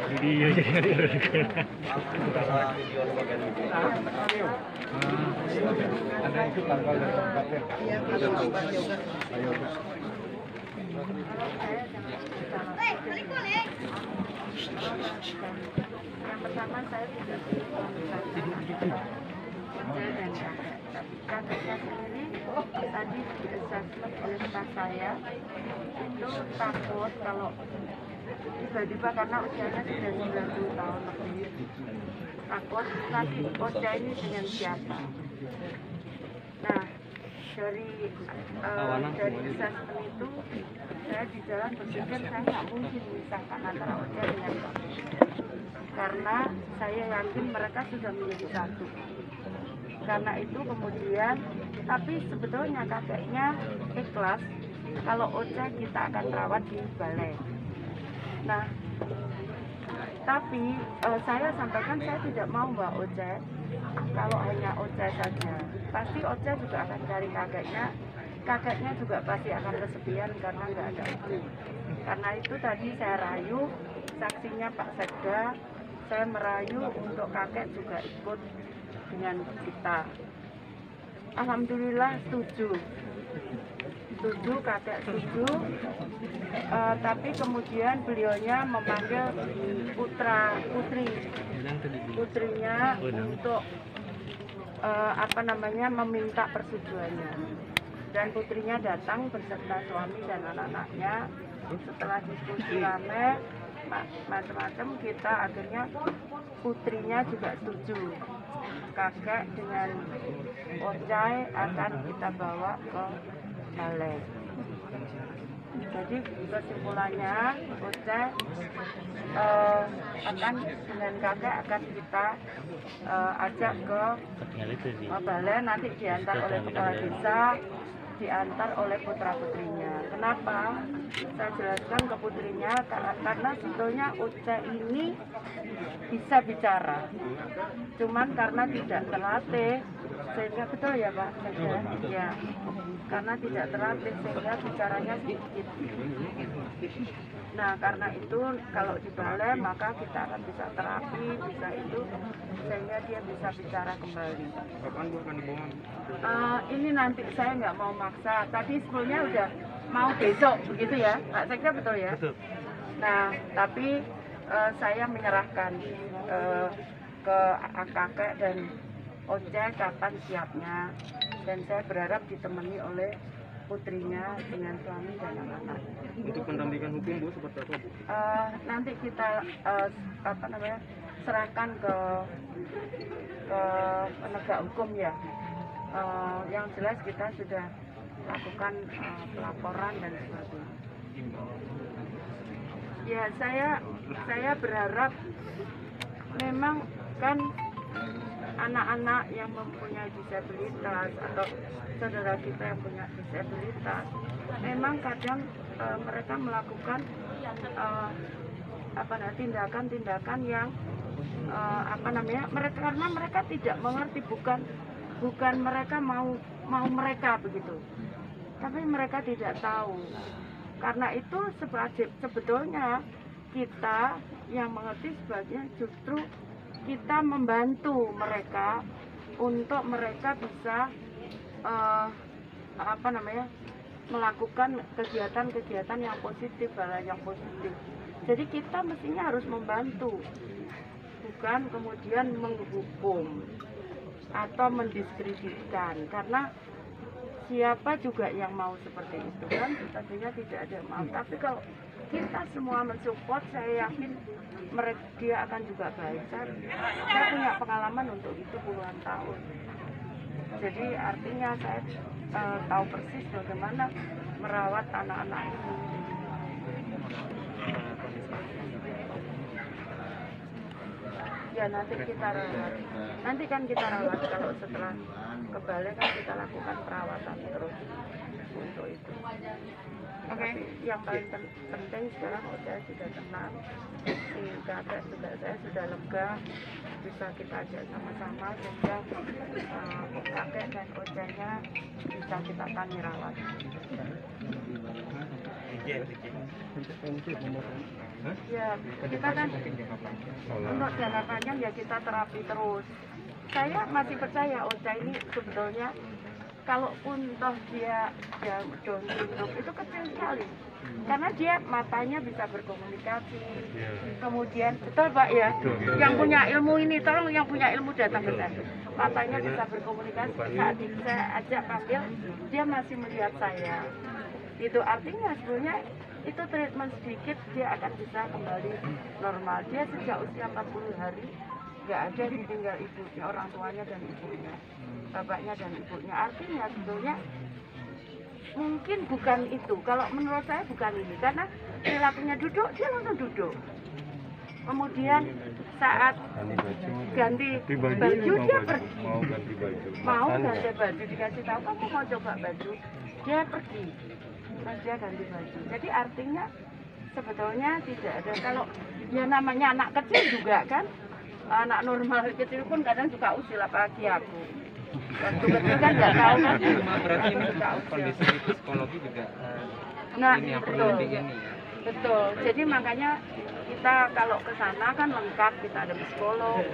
Video jadi ada itu tanggal dan tempatnya. Ada tahu. Ayo. Yang pertama saya tidak dan kakaknya sendiri tadi di assessment oleh staf saya itu takut kalau tiba-tiba karena usianya sudah 90 tahun lebih, takut nanti Ocha ini dengan siapa. Nah dari assessment itu saya di jalan berpikir saya nggak mungkin memisahkan antara Ocha dengan kakek, karena saya yakin mereka sudah menjadi satu. Karena itu kemudian, tapi sebetulnya kakeknya ikhlas kalau Ocha kita akan rawat di balai. Nah, tapi saya sampaikan saya tidak mau Mbak Ocha kalau hanya Ocha saja. Pasti Ocha juga akan cari kakeknya juga pasti akan kesepian karena nggak ada ibu. Karena itu tadi saya rayu, saksinya Pak Sekda, saya merayu untuk kakek juga ikut dengan kita. Alhamdulillah setuju, kakek setuju. Tapi kemudian beliaunya memanggil putrinya untuk meminta persetujuannya. Dan putrinya datang beserta suami dan anak-anaknya. Setelah diskusi rame macam-macam, kita akhirnya putrinya juga setuju. Kakek dengan Ocha akan kita bawa ke balai. Jadi kesimpulannya Ocha akan dengan kakek akan kita ajak ke balai, nanti diantar oleh kepala desa, diantar oleh putra-putrinya. Kenapa? Saya jelaskan ke putrinya karena sebetulnya Ocha ini bisa bicara, cuman karena tidak terlatih sehingga, betul ya Pak? Ya, karena tidak terlatih sehingga bicaranya sedikit. Nah karena itu kalau di balai maka kita akan bisa terapi, bisa itu sehingga dia bisa bicara kembali. Kapan Bu akan dibawa? Ini nanti saya nggak mau maksa. Tadi sebelumnya udah mau besok begitu ya, Pak Sekda, betul ya? Betul. Nah tapi saya menyerahkan ke kakek dan Ocha kapan siapnya, dan saya berharap ditemani oleh putrinya dengan suami dan anak-anak. Untuk pendampingan hukum Bu seperti apa Bu? Nanti kita serahkan ke penegak hukum ya. Yang jelas kita sudah lakukan pelaporan dan sebagainya. Ya saya berharap memang kan anak-anak yang mempunyai disabilitas atau saudara kita yang punya disabilitas, memang kadang mereka melakukan tindakan-tindakan yang karena mereka tidak mengerti, bukan mereka mau mereka begitu, tapi mereka tidak tahu. Karena itu sebetulnya kita yang mengerti sebagian justru kita membantu mereka untuk mereka bisa melakukan kegiatan-kegiatan yang positif, hal yang positif. Jadi kita mestinya harus membantu, bukan kemudian menghukum atau mendiskreditkan, karena siapa juga yang mau seperti itu kan, tentunya tidak ada yang mau. Tapi kalau kita semua mensupport, saya yakin dia akan juga baik. Saya punya pengalaman untuk itu puluhan tahun. Jadi artinya saya tahu persis bagaimana merawat anak-anak itu. Ya nanti kita rawat kalau setelah ke balai kan kita lakukan perawatan terus untuk itu. Oke. Yang paling penting sekarang saya sudah tenang, si kakek juga saya sudah lega, bisa kita ajak sama-sama sehingga kakek dan Ochanya bisa kita tani rawat. Ya, kita kan untuk jangka panjang ya kita terapi terus. Saya masih percaya Ocha ini sebetulnya kalaupun toh dia Down syndrome itu kecil sekali. Karena dia matanya bisa berkomunikasi. Kemudian betul Pak ya, yang punya ilmu ini tolong yang punya ilmu datang ke saya. Matanya bisa berkomunikasi. Saat saya ajak panggil, dia masih melihat saya. Itu artinya sebetulnya itu treatment sedikit dia akan bisa kembali normal. Dia sejak usia 40 hari nggak ada ditinggal ibunya, orang tuanya dan ibunya, bapaknya dan ibunya. Artinya sebetulnya mungkin bukan itu. Kalau menurut saya bukan ini, karena perilakunya duduk, dia langsung duduk. Kemudian saat ganti baju dia pergi. Mau ganti baju, dikasih tahu kamu mau coba baju, dia pergi. Terus dia ganti baju. Jadi artinya sebetulnya tidak ada. Kalau ya namanya anak kecil juga kan, anak normal kecil pun kadang suka usil, apalagi aku. Waktu kecil kan nggak tahu kan. Berarti ini kondisi psikologi juga ini yang perlu betul. ini ya. Betul. Jadi makanya kita kalau ke sana kan lengkap, kita ada psikolog,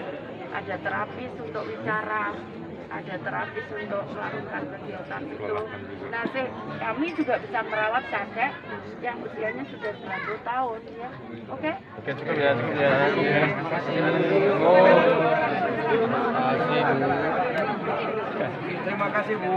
ada terapis untuk bicara, ada terapis untuk melakukan kegiatan itu. Nah, kami juga bisa merawat kakek yang usianya sudah 90 tahun ya. Oke? Oke, cukup ya. Terima kasih Bu.